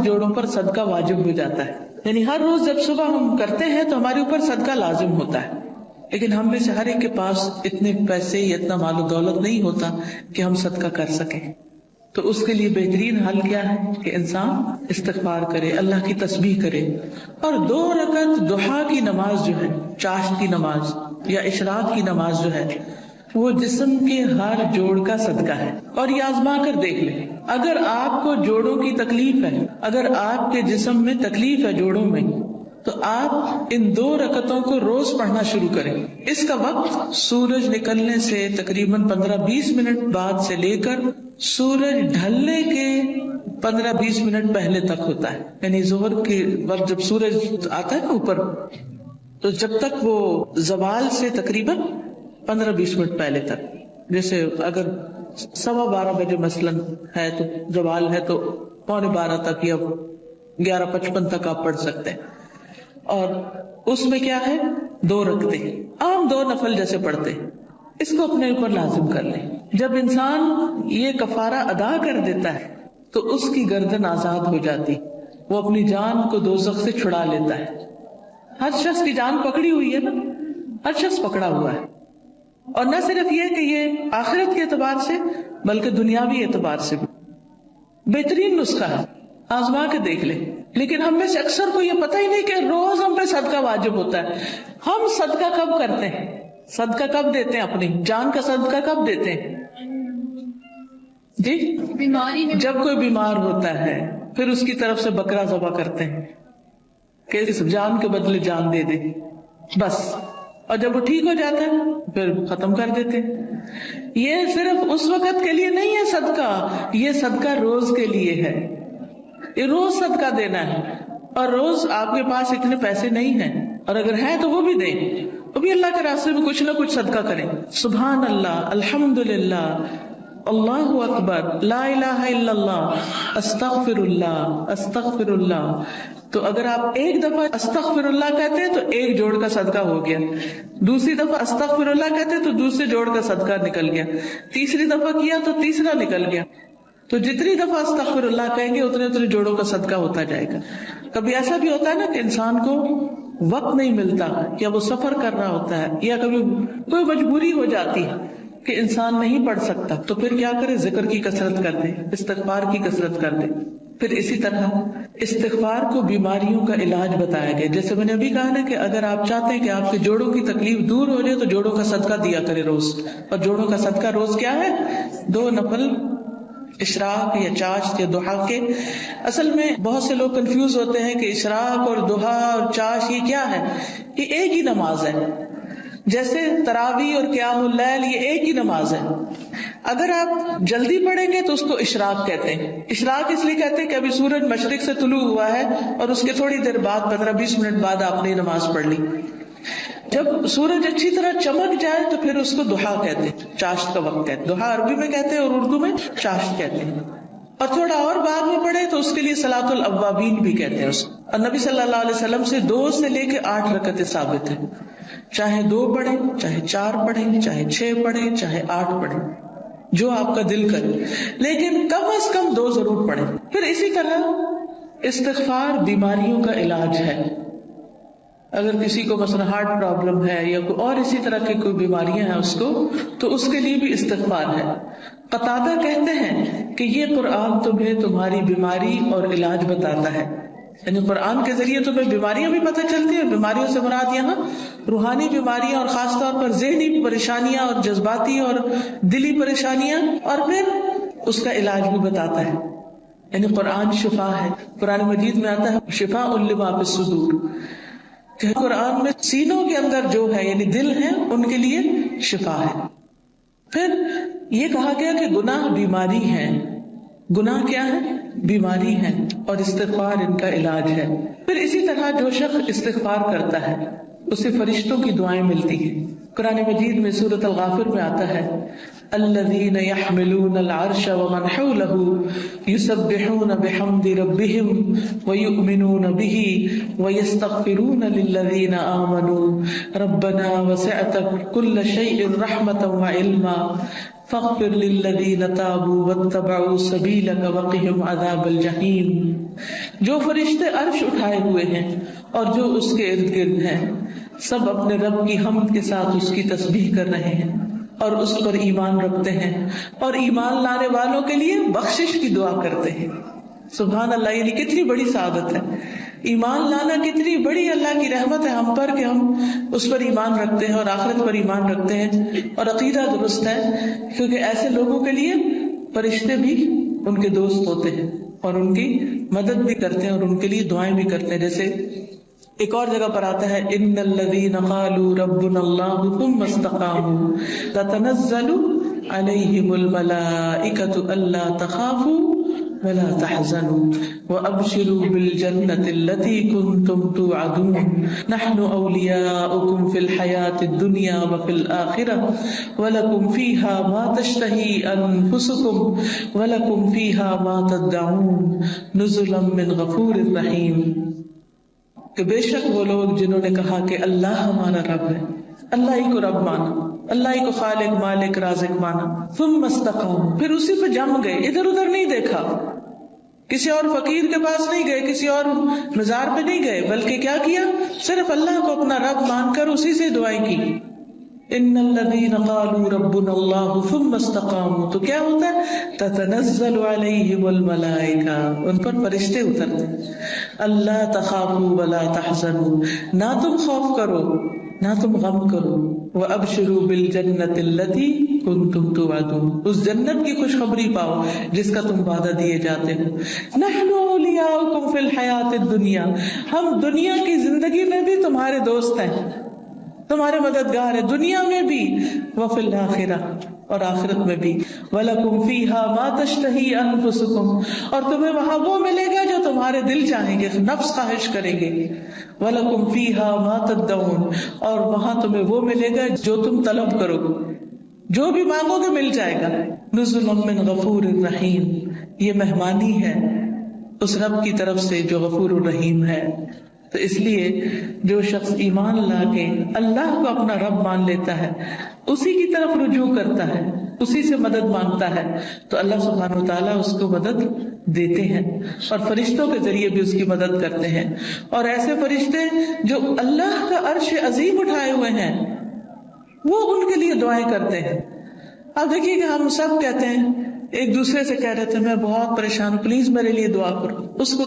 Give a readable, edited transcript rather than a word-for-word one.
60 جوڑوں پر صدقہ واجب ہو جاتا ہے. یعنی ہر روز جب صبح ہم کرتے ہیں تو ہمارے اوپر صدقہ لازم ہوتا ہے. لیکن ہم میں سے ہر ایک کے پاس اتنے پیسے یا اتنا مال و دولت نہیں ہوتا کہ ہم صدقہ کر سکیں. تو اس کے لیے بہترین حل کیا ہے کہ انسان استغفار کرے, اللہ کی تسبیح کرے, اور 2 رکعت ضحیٰ کی نماز جو ہے, چاشت کی نماز یا اشراق کی نماز جو ہے, وہ جسم کے ہر جوڑ کا صدقہ ہے. اور یہ آزما کر دیکھ لیں, اگر آپ کو جوڑوں کی تکلیف ہے, اگر آپ کے جسم میں تکلیف ہے جوڑوں میں, تو آپ ان 2 رکعتوں کو روز پڑھنا شروع کریں. اس کا وقت سورج نکلنے سے تقریباً 15-20 منٹ بعد سے لے کر سورج ڈھلنے کے 15-20 منٹ پہلے تک ہوتا ہے. یعنی ظہر کے وقت جب سورج آتا ہے نا اوپر, تو جب تک وہ زوال سے تقریباً 15-20 منٹ پہلے تک. جیسے اگر 12:15 بجے مثلاً ہے تو زوال ہے تو 11:45 تک یا 11:55 تک آپ پڑھ سکتے ہیں. اور اس میں کیا ہے, 2 رکعتیں عام 2 نفل جیسے پڑھتے, اس کو اپنے اوپر لازم کر لیں. جب انسان یہ کفارہ ادا کر دیتا ہے تو اس کی گردن آزاد ہو جاتی, وہ اپنی جان کو دوزخ سے چھڑا لیتا ہے. ہر شخص کی جان پکڑی ہوئی ہے نا, ہر شخص پکڑا ہوا ہے. اور نہ صرف یہ کہ یہ آخرت کے اعتبار سے بلکہ دنیاوی اعتبار سے بھی بہترین نسخہ ہے, آزما کے دیکھ لیں. لیکن ہم میں سے اکثر کو یہ پتہ ہی نہیں کہ روز ہم پہ صدقہ واجب ہوتا ہے. ہم صدقہ کب کرتے ہیں, صدقہ کب دیتے ہیں, اپنی جان کا صدقہ کب دیتے ہیں جی؟ بیماری میں جب کوئی بیمار ہوتا ہے پھر اس کی طرف سے بکرا ذبح کرتے ہیں کہ اس جان کے بدلے جان دے دے, بس. اور جب وہ ٹھیک ہو جاتا ہے پھر ختم کر دیتے ہیں. یہ صرف اس وقت کے لیے نہیں ہے صدقہ, یہ صدقہ روز کے لیے ہے. یہ روز صدقہ دینا ہے. اور روز آپ کے پاس اتنے پیسے نہیں ہیں, اور اگر ہیں تو وہ بھی دیں, وہ بھی اللہ کے راستے میں کچھ نہ کچھ صدقہ کریں. سبحان اللہ, الحمدللہ, اللہ اکبر, لا الہ الا اللہ, استغفر اللہ, استغفر اللہ. تو اگر آپ ایک دفعہ استغفر اللہ کہتے ہیں تو 1 جوڑ کا صدقہ ہو گیا, دوسری دفعہ استغفر اللہ کہتے ہیں تو دوسرے جوڑ کا صدقہ نکل گیا, تیسری دفعہ کیا تو تیسرا نکل گیا. تو جتنی دفعہ استغفر اللہ کہیں گے اتنے جوڑوں کا صدقہ ہوتا جائے گا. کبھی ایسا بھی ہوتا ہے نا کہ انسان کو وقت نہیں ملتا, یا وہ سفر کر رہا ہوتا ہے, یا کبھی کوئی مجبوری ہو جاتی ہے کہ انسان نہیں پڑھ سکتا, تو پھر کیا کرے, ذکر کی کثرت کر دے, استغفار کی کثرت کر دے. پھر اسی طرح استغفار کو بیماریوں کا علاج بتایا گیا. جیسے میں نے ابھی کہا نا کہ اگر آپ چاہتے ہیں کہ آپ کے جوڑوں کی تکلیف دور ہو جائے تو جوڑوں کا صدقہ دیا کرے روز. اور جوڑوں کا صدقہ روز کیا ہے, 2 نفل اشراق یا چاشت یا ضحیٰ کے. اصل میں بہت سے لوگ کنفیوز ہوتے ہیں کہ اشراق اور ضحیٰ اور چاشت یہ کیا ہے. یہ ایک ہی نماز ہے, جیسے تراویح اور قیام اللیل یہ ایک ہی نماز ہے. اگر آپ جلدی پڑھیں گے تو اس کو اشراق کہتے ہیں. اشراق اس لیے کہتے ہیں کہ ابھی سورج مشرق سے طلوع ہوا ہے اور اس کے تھوڑی دیر بعد 15-20 منٹ بعد آپ نے نماز پڑھ لی. جب سورج اچھی طرح چمک جائے تو پھر اس کو ضحیٰ کہتے ہیں, چاشت کا وقت کہتے ہیں. ضحیٰ عربی میں کہتے ہیں اور اردو میں چاشت کہتے ہیں. اور تھوڑا اور بعد میں پڑھے تو اس کے لیے صلاۃ الاوابین بھی کہتے ہیں اس کو. اور نبی صلی اللہ علیہ وسلم سے 2 سے لے کے 8 رکعتیں ثابت ہیں. چاہے 2 پڑھیں, چاہے 4 پڑھیں, چاہے 6 پڑھیں, چاہے 8 پڑھیں, جو آپ کا دل کرے, لیکن کم از کم 2 ضرور پڑھیں. پھر اسی طرح استغفار بیماریوں کا علاج ہے. اگر کسی کو مثلا ہارٹ پرابلم ہے یا کوئی اور اسی طرح کی کوئی بیماریاں ہیں اس کو, تو اس کے لیے بھی استغفار ہے. قتادہ کہتے ہیں کہ یہ قرآن تمہیں تمہاری بیماری اور علاج بتاتا ہے. یعنی قرآن کے ذریعے تمہیں بیماریاں بھی پتہ چلتی ہیں. بیماریوں سے مراد یہاں روحانی بیماریاں اور خاص طور پر ذہنی پریشانیاں اور جذباتی اور دلی پریشانیاں, اور پھر اس کا علاج بھی بتاتا ہے. یعنی قرآن شفا ہے. قرآن مجید میں آتا ہے شفاء لما فی الصدور, کہ قرآن میں سینوں کے اندر جو ہے یعنی دل ہیں ان کے لیے شفا ہے. پھر یہ کہا گیا کہ گناہ بیماری ہیں. گناہ کیا ہے؟ بیماری ہے, اور استغفار ان کا علاج ہے. پھر اسی طرح جو شخص استغفار کرتا ہے اسے فرشتوں کی دعائیں ملتی ہیں. قرآن مجید میں سورۃ الغافر میں آتا ہے الذین یحملون العرش ومن حولہ یسبحون بحمد ربهم ویؤمنون به ویستغفرون للذین آمنوا ربنا وسعت كل شیء رحمة وعلما فاغفر للذین تابوا واتبعوا سبیلک وقهم عذاب الجحیم. جو فرشتے عرش اٹھائے ہوئے ہیں اور جو اس کے ارد گرد ہیں سب اپنے رب کی حمد کے ساتھ اس کی تسبیح کر رہے ہیں اور اس پر ایمان رکھتے ہیں اور ایمان لانے والوں کے لیے بخشش کی دعا کرتے ہیں. سبحان اللہ. یعنی کتنی بڑی سعادت ہے. ایمان لانا کتنی بڑی اللہ کی رحمت ہے ہم پر کہ ہم اس پر ایمان رکھتے ہیں اور آخرت پر ایمان رکھتے ہیں اور عقیدہ درست ہے, کیونکہ ایسے لوگوں کے لیے فرشتے بھی ان کے دوست ہوتے ہیں اور ان کی مدد بھی کرتے ہیں اور ان کے لیے دعائیں بھی کرتے ہیں. جیسے ایک اور جگہ پر آتا ہے ان الذین قالوا ربنا اللہ ثم استقاموا تتنزل علیہم الملائکۃ الا تخافوا ولا تحزنوا وابشروا بالجنة التي كنتم توعدون نحن اولیاؤکم فی الحیاة الدنیا وفی الآخرة ولکم فیہا ما تشتہی انفسکم ولکم فیہا ما تدعون نزلا من غفور رحیم. کہ بے شک وہ لوگ جنہوں نے کہا کہ اللہ ہمارا رب ہے, اللہ ہی کو رب مانا, اللہ ہی کو خالق مالک رازق مانا, ثم استقاموا پھر اسی پہ جم گئے, ادھر ادھر نہیں دیکھا, کسی اور فقیر کے پاس نہیں گئے, کسی اور مزار پہ نہیں گئے, بلکہ کیا کیا, صرف اللہ کو اپنا رب مان کر اسی سے دعائیں کی. ان الذین قالوا ربنا اللہ ثم استقاموا, تو کیا ہوتا ہے, تتنزل علیہم الملائکہ, ان پر فرشتے اترتے ہیں, اللہ تخافوا ولا تحزنوا, نہ تم خوف کرو نہ تم غم کرو, وابشروا بالجنۃ التی کنتم توعدون, اس جنت کی خوشخبری پاؤ جس کا تم وعدہ دیے جاتے ہو. نحن اولیاؤکم فی الحیاۃ الدنیا, ہم دنیا کی زندگی میں بھی تمہارے دوست ہیں, تمہارے مددگار ہیں, دنیا میں بھی, وفی الآخرہ, اور آخرت میں بھی, وَلَكُمْ فِيهَا مَا تَشْتَهِي أَنفُسُكُمْ, اور تمہیں وہاں وہ ملے گا جو تمہارے دل چاہیں گے, نفس خواہش کریں گے. وَلَكُمْ فِيهَا مَا تَدَّعُونَ, اور وہاں تمہیں وہ ملے گا جو تم طلب کرو گے, جو بھی مانگو گے مل جائے گا. نُزُلٌ مِّن غَفُورٍ رَحِيمٍ, یہ مہمانی ہے اس رب کی طرف سے جو غفور الرحیم ہے. تو اس لیے جو شخص ایمان لا کے اللہ کو اپنا رب مان لیتا ہے, اسی کی طرف رجوع کرتا ہے, اسی سے مدد مانگتا ہے, تو اللہ سبحانہ و تعالیٰ اس کو مدد دیتے ہیں اور فرشتوں کے ذریعے بھی اس کی مدد کرتے ہیں. اور ایسے فرشتے جو اللہ کا عرش عظیم اٹھائے ہوئے ہیں وہ ان کے لیے دعائیں کرتے ہیں. اب دیکھیے کہ ہم سب کہتے ہیں, ایک دوسرے سے کہہ رہے تھے میں بہت پریشان ہوں, پلیز میرے لیے دعا کرو, اس کو